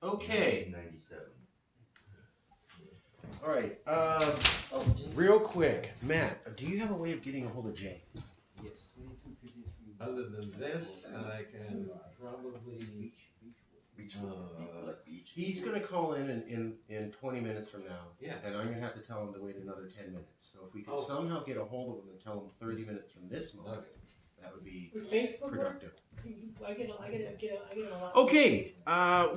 Okay. 1997. All right. Real quick, Matt, do you have a way of getting a hold of Jay? Yes. Other than this, I can probably. He's going to call in 20 minutes from now. Yeah. And I'm going to have to tell him to wait another 10 minutes. So if we could Oh. somehow get a hold of him and tell him 30 minutes from this moment, Okay. that would be With Facebook productive. I get a lot. Okay,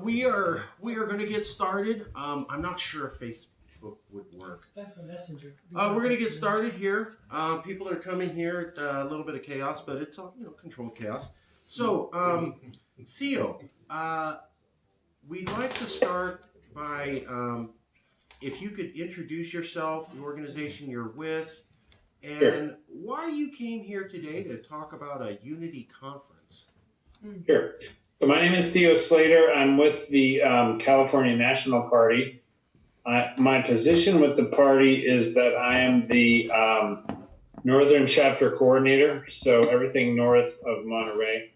we are going to get started. I'm not sure if Facebook would work. Back to Messenger. We're going to get started here. People are coming here. A little bit of chaos, but it's all controlled chaos. So, Theo, we'd like to start by if you could introduce yourself, the organization you're with, and why you came here today to talk about a unity conference. Sure. So my name is Theo Slater. I'm with the California National Party. My position with the party is that I am the Northern Chapter Coordinator, so everything north of Monterey.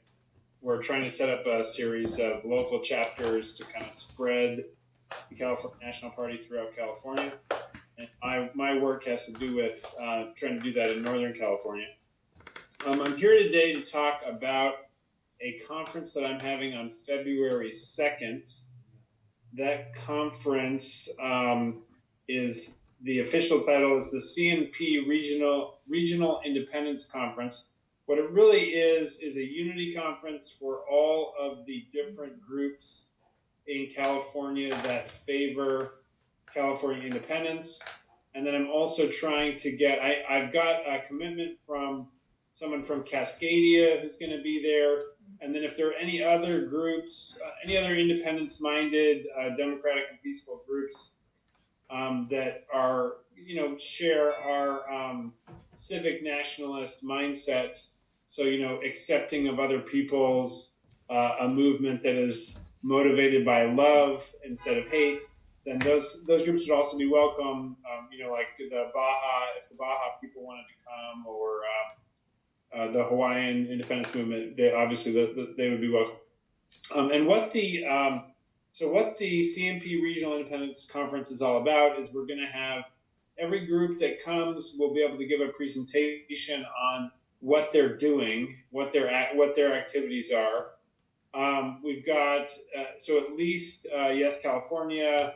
We're trying to set up a series of local chapters to kind of spread the California National Party throughout California. And my work has to do with trying to do that in Northern California. I'm here today to talk about a conference that I'm having on February 2nd. That conference is, the official title is the CNP Regional Independence Conference. What it really is a unity conference for all of the different groups in California that favor California independence. And then I'm also trying to get, I've got a commitment from someone from Cascadia who's going to be there. And then if there are any other groups, any other independence-minded, democratic and peaceful groups that are, share our civic nationalist mindset, so, accepting of other people's, a movement that is motivated by love instead of hate, then those groups would also be welcome. Like the Baja, if the Baja people wanted to come, or the Hawaiian independence movement, they would be welcome. And what the CNP Regional Independence Conference is all about is we're going to have every group that comes will be able to give a presentation on what they're doing, what their activities are. We've got so at least Yes California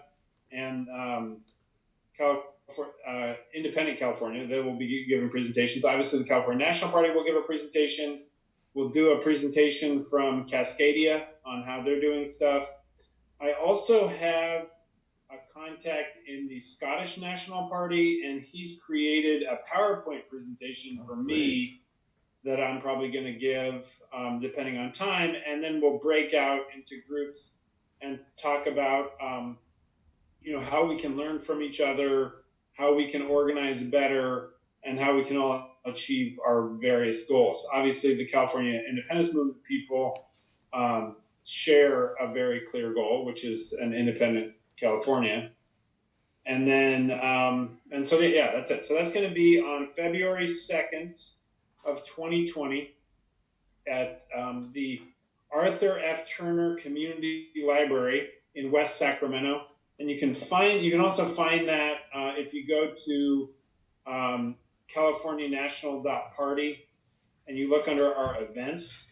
and Independent California, they will be giving presentations. Obviously, the California National Party will give a presentation. We'll do a presentation from Cascadia on how they're doing stuff. I also have a contact in the Scottish National Party, and he's created a PowerPoint presentation for me that I'm probably going to give depending on time, and then we'll break out into groups and talk about how we can learn from each other, how we can organize better, and how we can all achieve our various goals. Obviously, the California independence movement people share a very clear goal, which is an independent California. And then, that's it. So that's going to be on February 2nd of 2020 at the Arthur F. Turner Community Library in West Sacramento. And you can also find that if you go to californianational.party and you look under our events,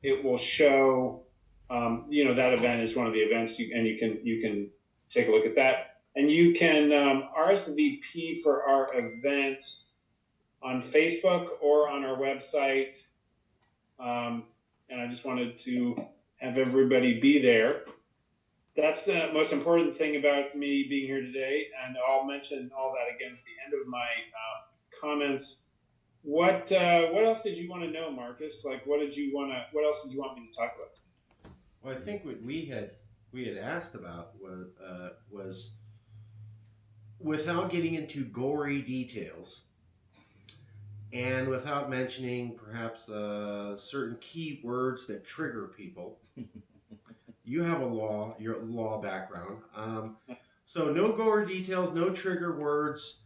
it will show, that event is one of the events, and you can take a look at that. And you can RSVP for our event on Facebook or on our website. And I just wanted to have everybody be there. That's the most important thing about me being here today, and I'll mention all that again at the end of my comments. What else did you want to know, Marcus? Like, what else did you want me to talk about? Well, I think what we had asked about was without getting into gory details and without mentioning perhaps certain key words that trigger people. You have your law background. So no gory details, no trigger words,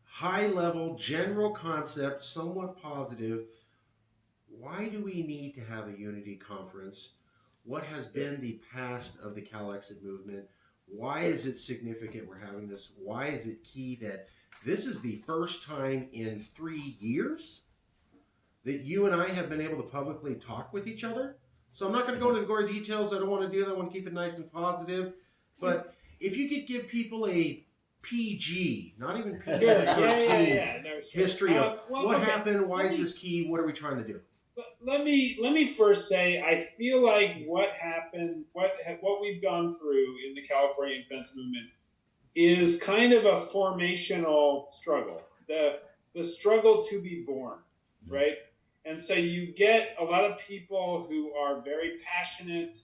high level, general concept, somewhat positive. Why do we need to have a unity conference? what has been the past of the CALEXIT movement? Why is it significant we're having this? Why is it key that this is the first time in 3 years that you and I have been able to publicly talk with each other? So I'm not going to go into the gory details. I don't want to do that. I want to keep it nice and positive. But if you could give people a PG, not even PG-13 history of what happened, why is this key, what are we trying to do? Let me first say, I feel like what happened, what we've gone through in the California Independence movement is kind of a formational struggle, the struggle to be born, right? And so you get a lot of people who are very passionate,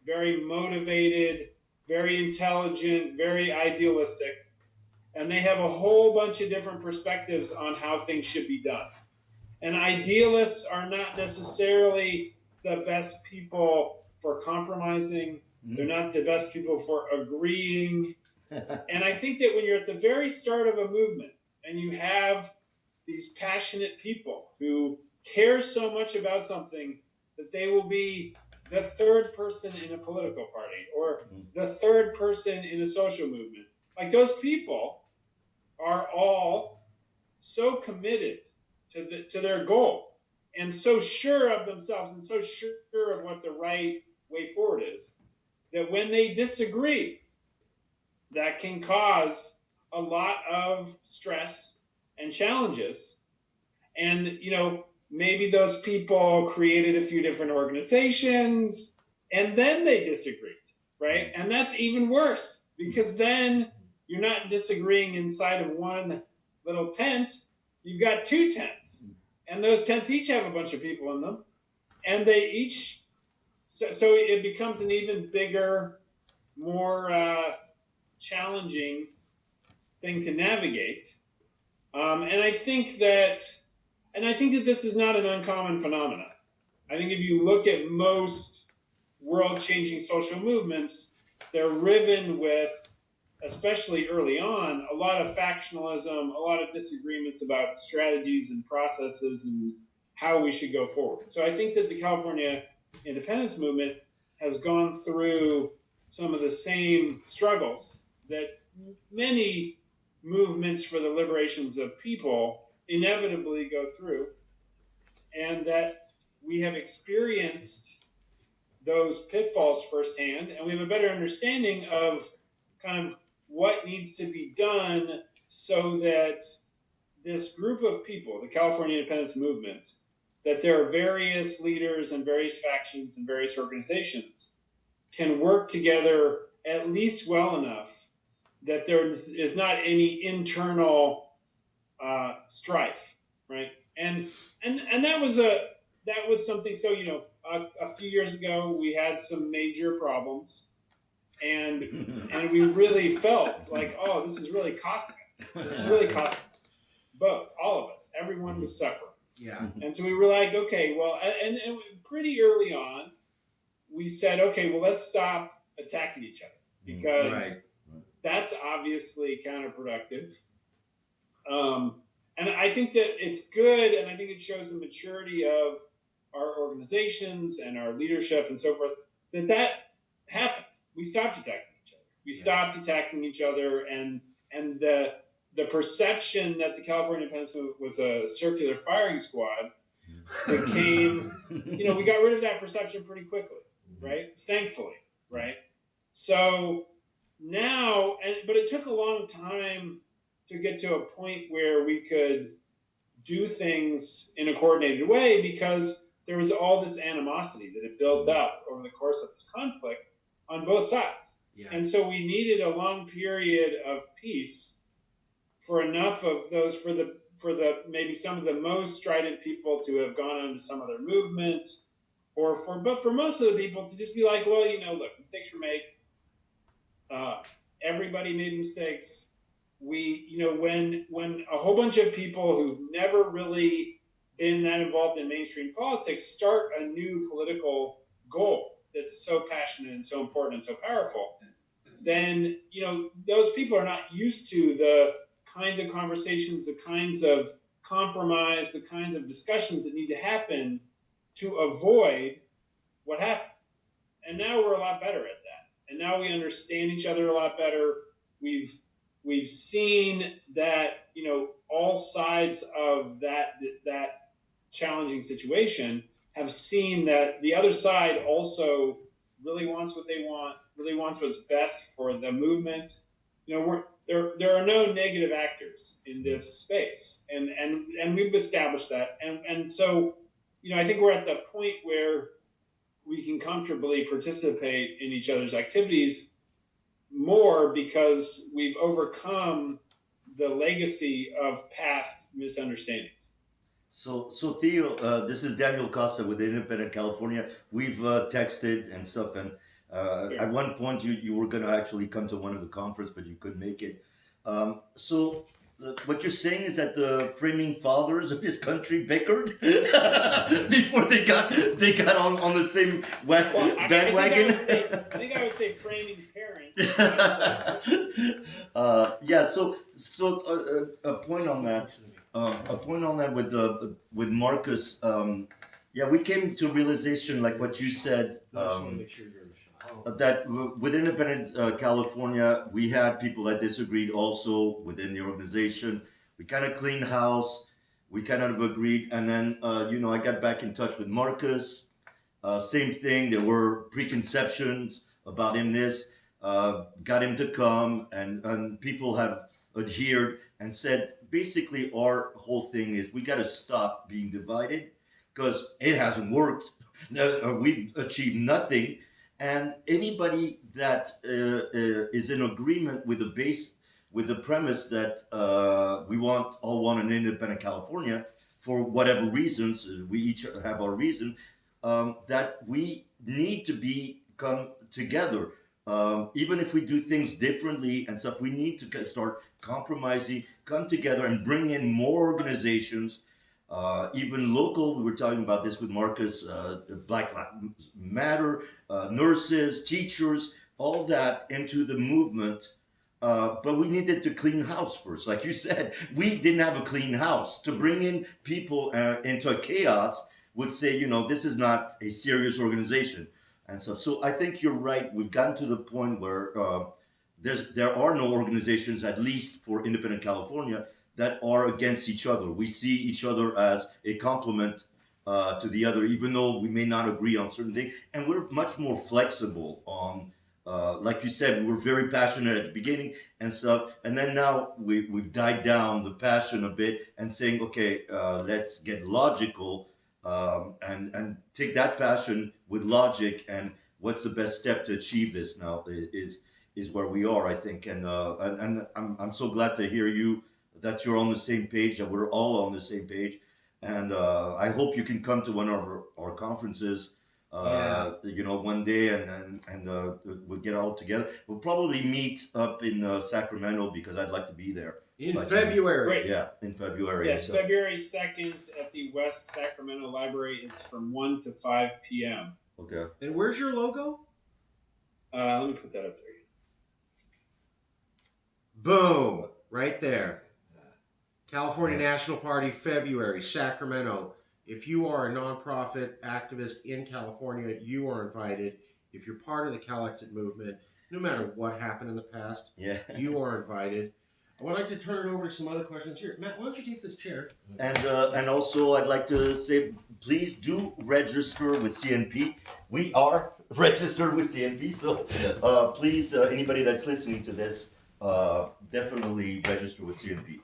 very motivated, very intelligent, very idealistic, and they have a whole bunch of different perspectives on how things should be done. And idealists are not necessarily the best people for compromising. They're not the best people for agreeing. And I think that when you're at the very start of a movement and you have these passionate people who care so much about something that they will be the third person in a political party or the third person in a social movement, like those people are all so committed to their goal and so sure of themselves and so sure of what the right way forward is that when they disagree, that can cause a lot of stress and challenges. And, maybe those people created a few different organizations and then they disagreed, right? And that's even worse because then you're not disagreeing inside of one little tent. You've got two tents, and those tents each have a bunch of people in them, and they each, so it becomes an even bigger, more challenging thing to navigate. And I think that this is not an uncommon phenomenon. I think if you look at most world-changing social movements, they're riven with, especially early on, a lot of factionalism, a lot of disagreements about strategies and processes and how we should go forward. So I think that the California independence movement has gone through some of the same struggles that many movements for the liberations of people inevitably go through, and that we have experienced those pitfalls firsthand, and we have a better understanding of kind of what needs to be done so that this group of people, the California independence movement, that there are various leaders and various factions and various organizations can work together at least well enough that there is not any internal strife, right? And that was something. So a few years ago we had some major problems, and we really felt like, oh, this is really costing us. This is really costing us, both, all of us. Everyone was suffering. Yeah. And so we were like, okay, well, and pretty early on, we said, okay, well, let's stop attacking each other because that's obviously counterproductive. And I think that it's good, and I think it shows the maturity of our organizations and our leadership and so forth, that happened. We stopped attacking each other. We stopped attacking each other, and the perception that the California Independence Movement was a circular firing squad became, we got rid of that perception pretty quickly, right? Thankfully, right? So now, but it took a long time to get to a point where we could do things in a coordinated way because there was all this animosity that had built up over the course of this conflict on both sides. Yeah. And so we needed a long period of peace for enough of those, for the maybe some of the most strident people to have gone on to some other movement, but for most of the people to just be like, well, look, mistakes were made. Everybody made mistakes. When a whole bunch of people who've never really been that involved in mainstream politics start a new political goal that's so passionate and so important and so powerful, then those people are not used to the kinds of conversations, the kinds of compromise, the kinds of discussions that need to happen to avoid what happened. now we're a lot better at that. And now we understand each other a lot better. We've seen that, you know, all sides of that challenging situation have seen that the other side also really wants what they want, really wants what's best for the movement. You know, there are no negative actors in this space, and we've established that, and so, you know, I think we're at the point where we can comfortably participate in each other's activities more because we've overcome the legacy of past misunderstandings. So Theo, this is Daniel Costa with Independent California. We've texted and stuff, and Sure. at one point you were gonna actually come to one of the conference, but you couldn't make it. So what you're saying is that the framing fathers of this country bickered before they got on the same bandwagon. I think I would say framing parents. Yeah. So a point on that. A point on that with Marcus. Yeah, we came to realization, like what you said, I just want to make sure you're in the shot. that with Independent California, we had people that disagreed also within the organization. We kind of cleaned house. We kind of agreed, and then I got back in touch with Marcus. Same thing. There were preconceptions about him. Got him to come, and people have adhered and said basically our whole thing is we got to stop being divided because it hasn't worked. We've achieved nothing, and anybody that is in agreement with the premise that we all want an independent California for whatever reasons, we each have our reason, that we need to come together. Even if we do things differently and stuff, we need to start compromising, come together, and bring in more organizations, even local. We were talking about this with Marcus, Black Lives Matter, nurses, teachers, all that into the movement. But we needed to clean house first. Like you said, we didn't have a clean house. To bring in people into a chaos would say, this is not a serious organization. And so I think you're right. We've gotten to the point where there are no organizations, at least for Independent California, that are against each other. We see each other as a complement to the other, even though we may not agree on certain things. And we're much more flexible on, like you said, we were very passionate at the beginning and stuff. And then now we've died down the passion a bit and saying, okay, let's get logical. And take that passion with logic, and what's the best step to achieve this now is where we are, I think, and I'm so glad to hear that you're on the same page, that we're all on the same page, and I hope you can come to one of our conferences, one day, and we'll get all together. We'll probably meet up in Sacramento because I'd like to be there. In February. Great. Yeah, in February. Yes, So- February 2nd at the West Sacramento Library. It's from 1 to 5 p.m. Okay. And where's your logo? Let me put that up there. Boom. Right there. California National Party, February, Sacramento. If you are a nonprofit activist in California, you are invited. If you're part of the CALEXIT movement, no matter what happened in the past, Yeah. you are invited. I would like to turn it over to some other questions here. Matt, why don't you take this chair? And also, I'd like to say, please do register with CNP. We are registered with CNP, so please, anybody that's listening to this, definitely register with CNP.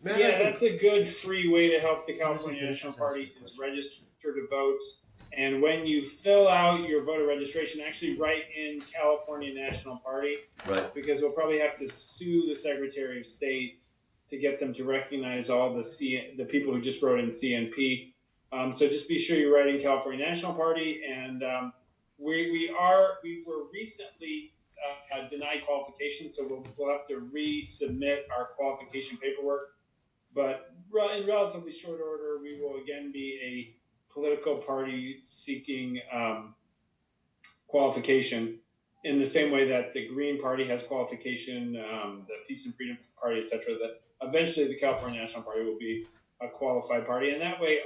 Matt, Yeah, that's a good free way to help the California National Party is register to vote. And when you fill out your voter registration, actually write in California National Party, Right. because we'll probably have to sue the Secretary of State to get them to recognize all the people who just wrote in CNP. So just be sure you're writing California National Party. And we were recently denied qualification, so we'll have to resubmit our qualification paperwork. But in relatively short order, we will again be a political party seeking qualification in the same way that the Green Party has qualification, the Peace and Freedom Party, etc. That eventually the California National Party will be a qualified party, and that way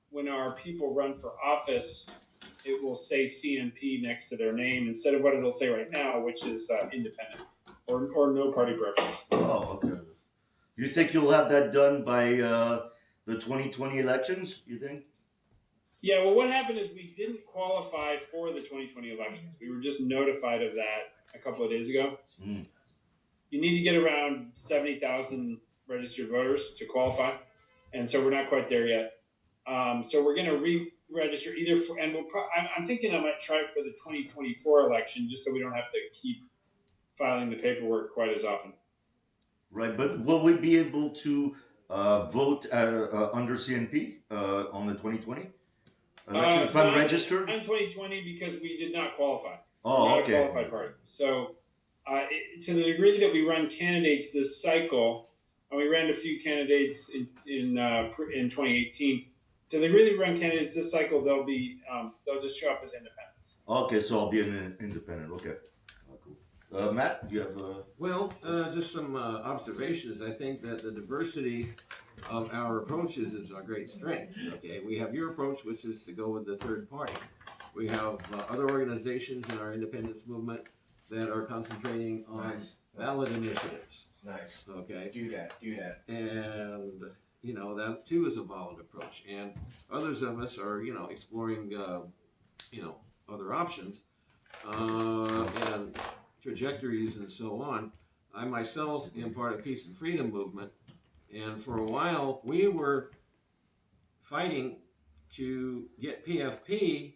when our people run for office, it will say CNP next to their name instead of what it'll say right now, which is independent or no party preference. Oh, okay. You think you'll have that done by the 2020 elections? You think? Yeah, well, what happened is we didn't qualify for the 2020 elections. We were just notified of that a couple of days ago. Mm. You need to get around 70,000 registered voters to qualify, and so we're not quite there yet. So we're going to re-register either for, and I'm thinking I might try it for the 2024 election, just so we don't have to keep filing the paperwork quite as often. Right, but will we be able to vote under CNP on the 2020 election if I'm registered? On 2020 because we did not qualify. Oh, We're not okay. a qualified party. So to the degree that we run candidates this cycle, and we ran a few candidates in 2018. To the degree that we run candidates this cycle, they'll just show up as independents. Okay, so I'll be an independent. Okay, cool. Matt, do you have Well, just some observations. I think that the diversity of our approaches is our great strength. Okay, we have your approach, which is to go with the third party. We have other organizations in our independence movement that are concentrating on ballot initiatives. Nice. Okay, Do that. and you know that too is a valid approach. And others of us are exploring other options and trajectories and so on. I myself am part of Peace and Freedom movement, and for a while we were fighting to get PFP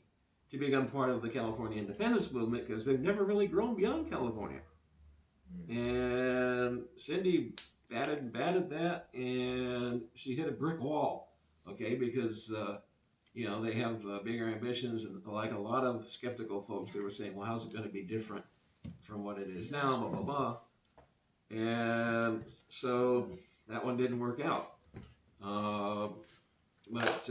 to become part of the California independence movement because they've never really grown beyond California. And Cindy batted that, and she hit a brick wall. Okay, because they have bigger ambitions, and like a lot of skeptical folks, they were saying, "Well, how's it going to be different from what it is now?" Blah blah blah. And so that one didn't work out. But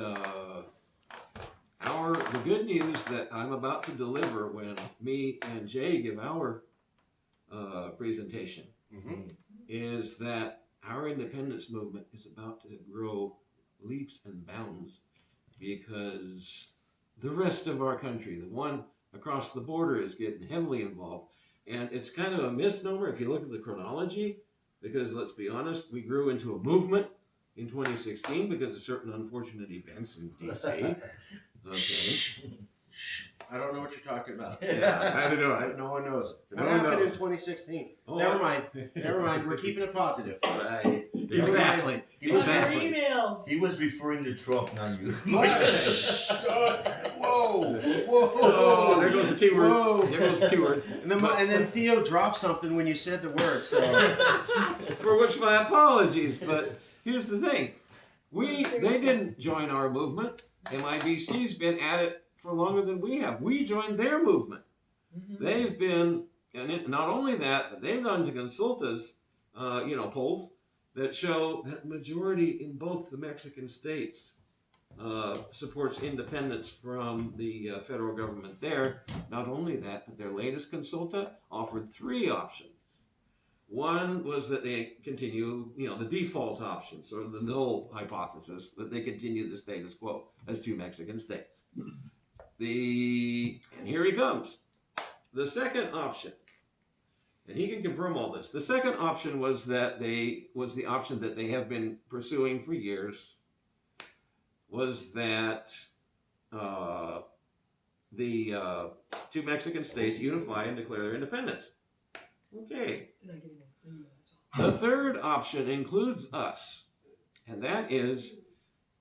the good news that I'm about to deliver when me and Jay give our presentation is that our independence movement is about to grow leaps and bounds because the rest of our country, the one across the border, is getting heavily involved. And it's kind of a misnomer if you look at the chronology, because let's be honest, we grew into a movement in 2016 because of certain unfortunate events in DC. Okay. I don't know what you're talking about. Yeah, I don't know. No one knows. No What one happened knows. in 2016? Oh, Never mind. We're keeping it positive. Right. Exactly. He was, Our Exactly. emails. he was referring to Trump, not you. Whoa! Oh, there goes the T word. Whoa. There goes the T word. And then Theo dropped something when you said the word. So For which my apologies. But here's the thing: they didn't join our movement. MIBC's been at it for longer than we have. We joined their movement. They've been, and not only that, but they've done to consult us, polls that show that majority in both the Mexican states supports independence from the federal government there. Not only that, but their latest consulta offered 3 options. One was that they continue, the default option, sort of the null hypothesis, that they continue the status quo as 2 Mexican states. And here he comes. The second option, and he can confirm all this. The second option was the option that they have been pursuing for years, was that the 2 Mexican states unify and declare their independence. Okay. The third option includes us, and that is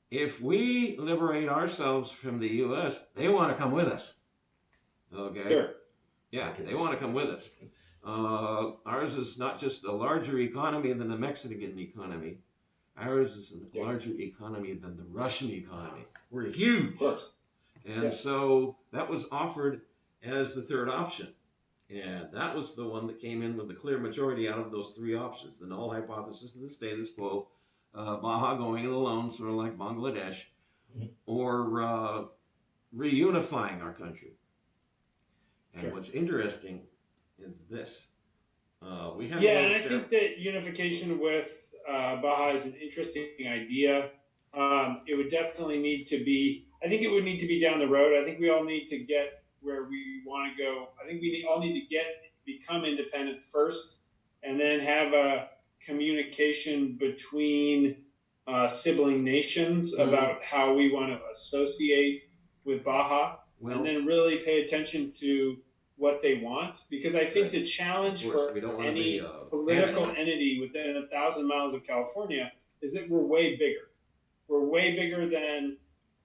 if we liberate ourselves from the U.S., they want to come with us. Okay? Sure. Yeah, they want to come with us. Ours is not just a larger economy than the Mexican economy. Ours is a larger economy than the Russian economy. We're huge. Of course. And so that was offered as the third option. And that was the one that came in with the clear majority out of those 3 options. The null hypothesis of the status quo, Baja going it alone, sort of like Bangladesh, or reunifying our country. And what's interesting is this. We have And I think that unification with Baja is an interesting idea. It would definitely need to be, I think it would need to be down the road. I think we all need to get where we want to go. I think we all need to become independent first, and then have a communication between sibling nations about how we want to associate with Baja, and then really pay attention to what they want. Because I think the challenge for we don't want to any be political entity within 1,000 miles of California is that we're way bigger. We're way bigger than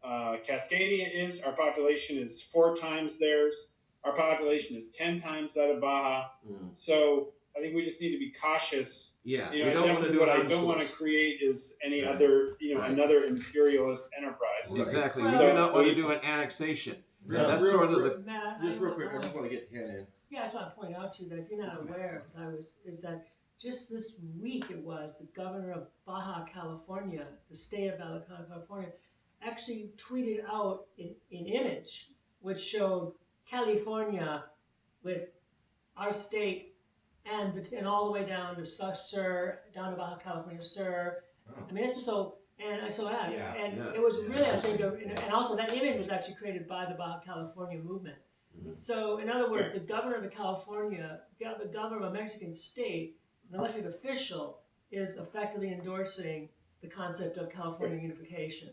Cascadia is. Our population is 4 times theirs. Our population is 10 times that of Baja. So I think we just need to be cautious. Yeah, You we know, don't want to do what it I don't want to create is any other, another imperialist enterprise. Exactly. Right. We So do not want to we- do an annexation. Yeah. That's Real- sort of the. Matt, Just real quick, I just want to get Hannah in. Yeah, I just want to point out to you that if you're not aware, is that just this week the governor of Baja California, the state of Baja California, actually tweeted out an image which showed California with our state and all the way down to down to Baja California Sur. I mean, this is so. And so it was really, I think, and also that image was actually created by the Baja California movement. So, in other words, the governor of the governor of a Mexican state, an elected official, is effectively endorsing the concept of California unification.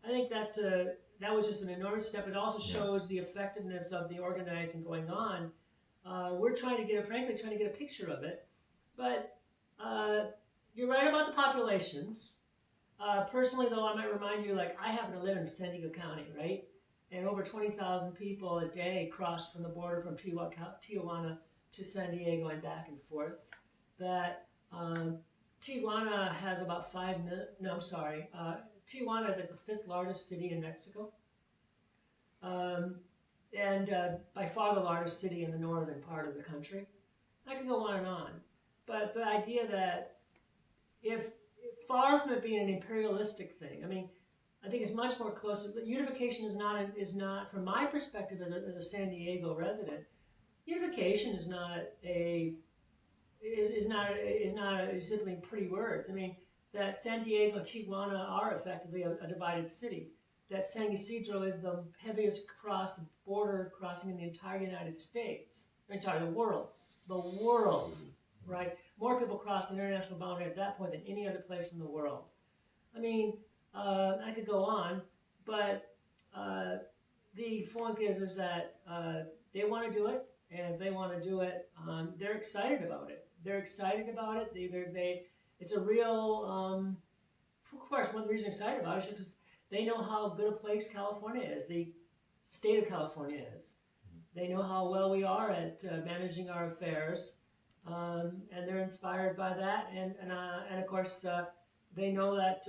I think that was just an enormous step. It also shows the effectiveness of the organizing going on. We're trying to get a picture of it, but you're right about the populations. Personally, though, I might remind you, like, I happen to live in San Diego County, right? And over 20,000 people a day crossed from the border from Tijuana to San Diego and back and forth. That Tijuana has about 5 million. No, I'm sorry. Tijuana is like the 5th largest city in Mexico, and by far the largest city in the northern part of the country. I could go on and on, but the idea that if far from it being an imperialistic thing, I mean, I think it's much more closer. Unification is not from my perspective as a San Diego resident. Unification is simply pretty words. I mean, that San Diego and Tijuana are effectively a divided city. That San Ysidro is the heaviest border crossing in the entire United States, the world, right? More people cross the international boundary at that point than any other place in the world. I mean, I could go on, but the point is that they want to do it, and if they want to do it, they're excited about it. It's a real. Of course, one reason they're excited about it is because they know how good a place California is. The state of California is. They know how well we are at managing our affairs. And they're inspired by that, and of course they know that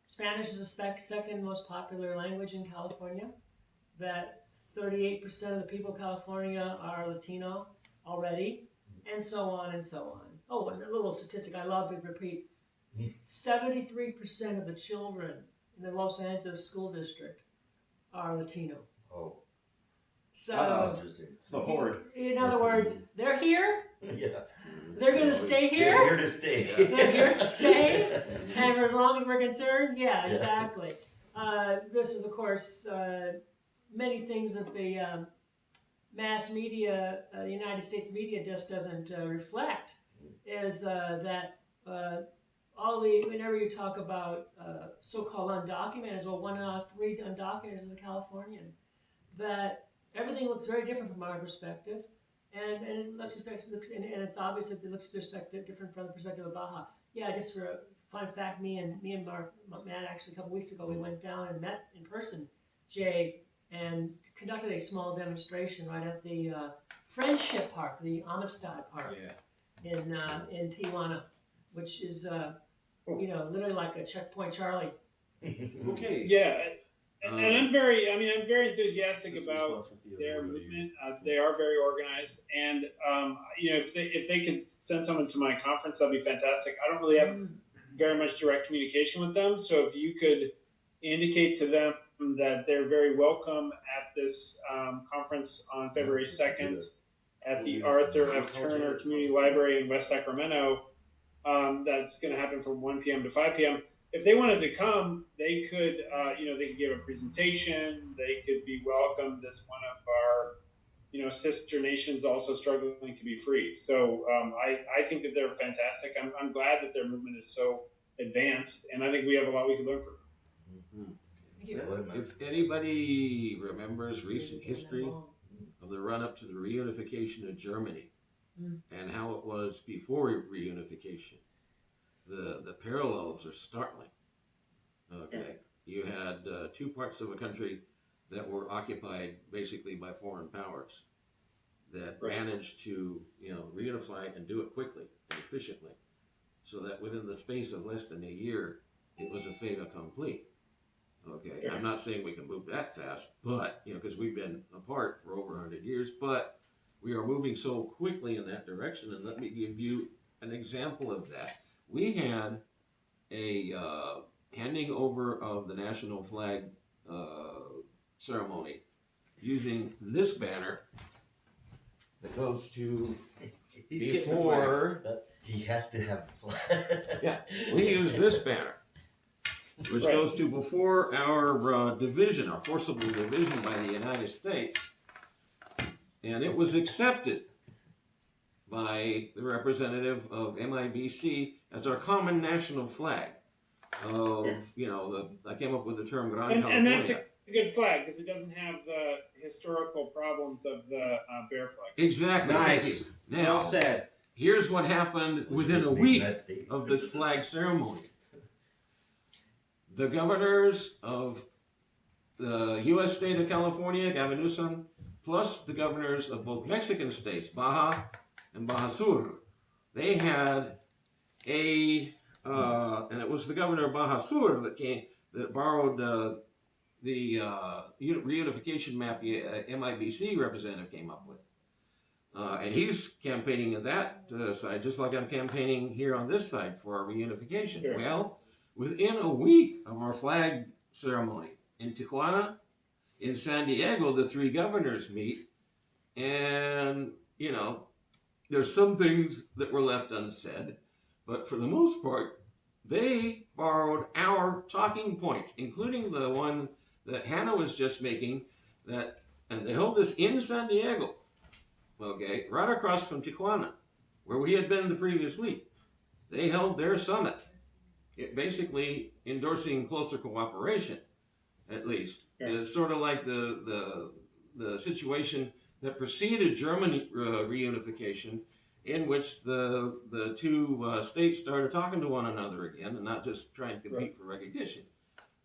Spanish is the second most popular language in California. That 38% of the people of California are Latino already, and so on and so on. Oh, and a little statistic I love to repeat: 73% of the children in the Los Angeles school district are Latino. Oh, So, interesting. It's the horde. in other words, they're here. Yeah. They're going to stay here. They're here to stay. They're here to stay, and for as long as we're concerned, yeah, exactly. This is, of course, many things that the mass media, the United States media, just doesn't reflect. Is that whenever you talk about so-called undocumented, well, 1 out of 3 undocumented is a Californian. That everything looks very different from our perspective. And it's obvious that it looks different from the perspective of Baja. Yeah, just for a fun fact, me and Matt actually a couple weeks ago we went down and met in person, Jay, and conducted a small demonstration right at the Friendship Park, the Amistad Park in Tijuana, which is literally like a Checkpoint Charlie. Okay. Yeah, and I'm very enthusiastic about their movement. They are very organized, and if they could send someone to my conference, that'd be fantastic. I don't really have very much direct communication with them, so if you could indicate to them that they're very welcome at this conference on February 2nd at the Arthur F. Turner Community Library in West Sacramento. That's going to happen from 1 p.m. to 5 p.m. if they wanted to come, they could, they could give a presentation. They could be welcomed as one of our, sister nations also struggling to be free. So I think that they're fantastic. I'm glad that their movement is so advanced, and I think we have a lot we can learn from them. Thank you. If anybody remembers recent history of the run-up to the reunification of Germany and how it was before reunification, the parallels are startling. Okay, you had two parts of a country that were occupied basically by foreign powers that managed to reunify and do it quickly and efficiently, so that within the space of less than a year, it was a fait accompli. Okay, I'm not saying we can move that fast, but because we've been apart for over 100 years, but we are moving so quickly in that direction. And let me give you an example of that. We had a handing over of the national flag ceremony using this banner that goes to before. He has to have the flag. Yeah, we use this banner, which goes to before our division, our forcible division by the United States, and it was accepted by the representative of MIBC as our common national flag. I came up with the term Gran California. And that's a good flag because it doesn't have the historical problems of the bear flag. Exactly. Nice. Now, Well said. here's what happened within a week of this flag ceremony. The governors of the U.S. state of California, Gavin Newsom, plus the governors of both Mexican states, Baja and Baja Sur, they had and it was the governor of Baja Sur that borrowed the reunification map the MIBC representative came up with. And he's campaigning on that side, just like I'm campaigning here on this side for our reunification. Sure. Well, within a week of our flag ceremony in Tijuana, in San Diego, the three governors meet, and, there's some things that were left unsaid, but for the most part, they borrowed our talking points, including the one that Hannah was just making, and they held this in San Diego, okay, right across from Tijuana, where we had been the previous week. They held their summit, basically endorsing closer cooperation, at least. Yeah. It's sort of like the situation that preceded German reunification, in which the two states started talking to one another again and not just trying to compete for recognition.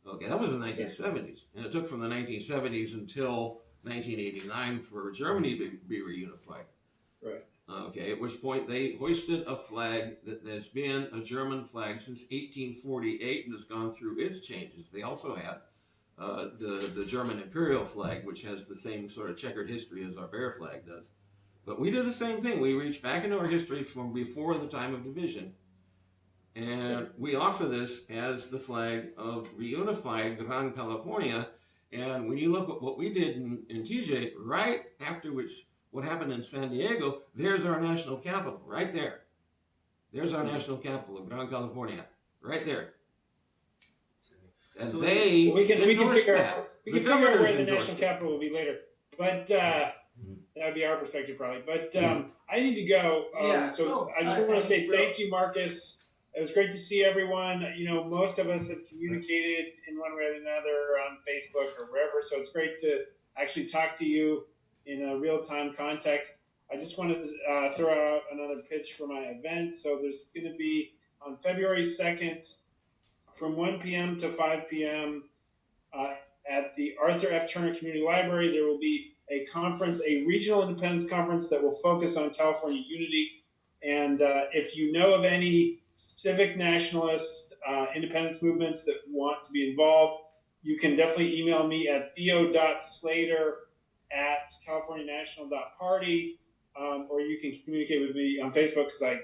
Okay, that was the 1970s, and it took from the 1970s until 1989 for Germany to be reunified. Right. Okay, at which point they hoisted a flag that's been a German flag since 1848 and has gone through its changes. They also had the German imperial flag, which has the same sort of checkered history as our bear flag does. But we do the same thing. We reach back into our history from before the time of division, and we offer this as the flag of reunified Gran California. And when you look at what we did in TJ, right after what happened in San Diego, there's our national capital, right there. There's our national capital of Gran California, right there. And So we can figure that. out The where governors the endorsed national it. capital will be later. But that would be our perspective probably. But I need to go. I just want to say thank you, Marcus. It was great to see everyone. Most of us have communicated in one way or another on Facebook or wherever. So it's great to actually talk to you in a real-time context. I just wanted to throw out another pitch for my event. So there's going to be on February 2nd from 1 p.m. to 5 p.m. At the Arthur F. Turner Community Library. There will be a conference, a regional independence conference that will focus on California unity. And if you know of any civic nationalist independence movements that want to be involved, you can definitely email me at theo.slater@californianational.party, or you can communicate with me on Facebook because I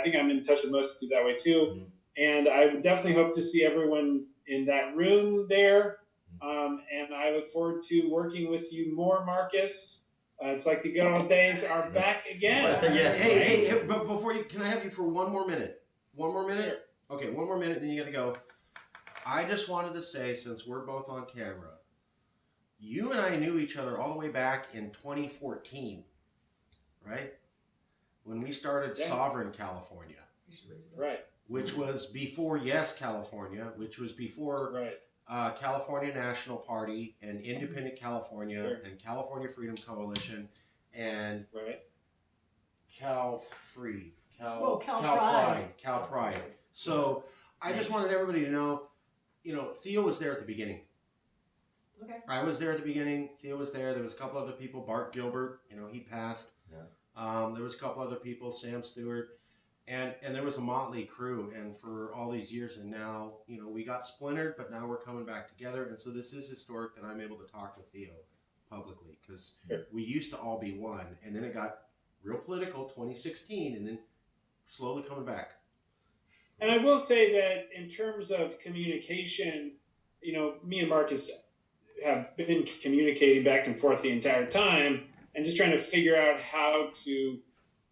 think I'm in touch with most of you that way too. Mm-hmm. And I would definitely hope to see everyone in that room there. And I look forward to working with you more, Marcus. It's like the good old days are back again. Hey, but before can I have you for one more minute? One more minute? Sure. Okay, one more minute, then you gotta go. I just wanted to say, since we're both on camera, you and I knew each other all the way back in 2014, right? When we started Yeah. Sovereign California, Right. which was before Yes California, which was before Right. California National Party and Independent California Sure. and California Freedom Coalition and Right. Cal Cal Pride. Pride. So I just wanted everybody to know, Theo was there at the beginning. Okay. I was there at the beginning. Theo was there. There was a couple other people. Bart Gilbert, he passed. Yeah. There was a couple other people. Sam Stewart. And there was a motley crew, and for all these years, and now, we got splintered, but now we're coming back together, and so this is historic that I'm able to talk to Theo publicly, because we used to all be one, and then it got real political, 2016, and then slowly coming back. And I will say that in terms of communication, me and Marcus have been communicating back and forth the entire time and just trying to figure out how to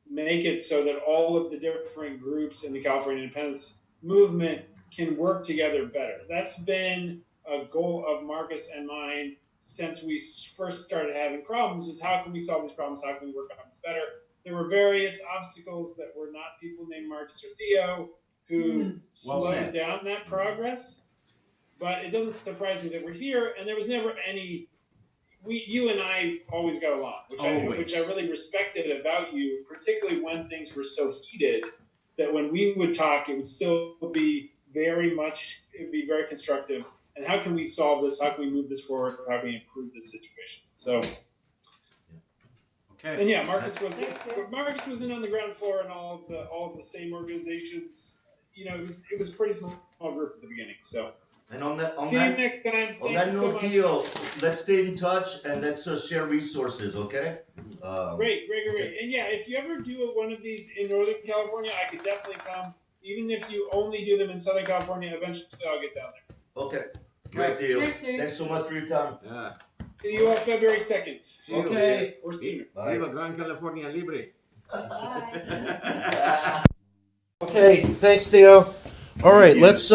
make it so that all of the different groups in the California independence movement can work together better. That's been a goal of Marcus and mine since we first started having problems, is how can we solve these problems? How can we work on this better? There were various obstacles that were not people named Marcus or Theo who slowed down that progress. But it doesn't surprise me that we're here, and there was never any. You and I always got along, which I really respected about you, particularly when things were so heated that when we would talk, it would still be very constructive. And how can we solve this? How can we move this forward? How can we improve this situation? So, Okay. and yeah, Marcus was in on the ground floor and all of the same organizations. It was a pretty small group at the beginning. So. And on that next time. On that note, Theo, let's stay in touch and let's share resources, okay? Great. And yeah, if you ever do one of these in Northern California, I could definitely come. Even if you only do them in Southern California, eventually I'll get down there. Okay. Great, Theo. Cheers, Steve. Thanks so much for your time. Yeah. See you on February 2nd. See you. Okay. Or sooner. Viva Gran California Libre. Bye. Okay, thanks, Theo. All right, let's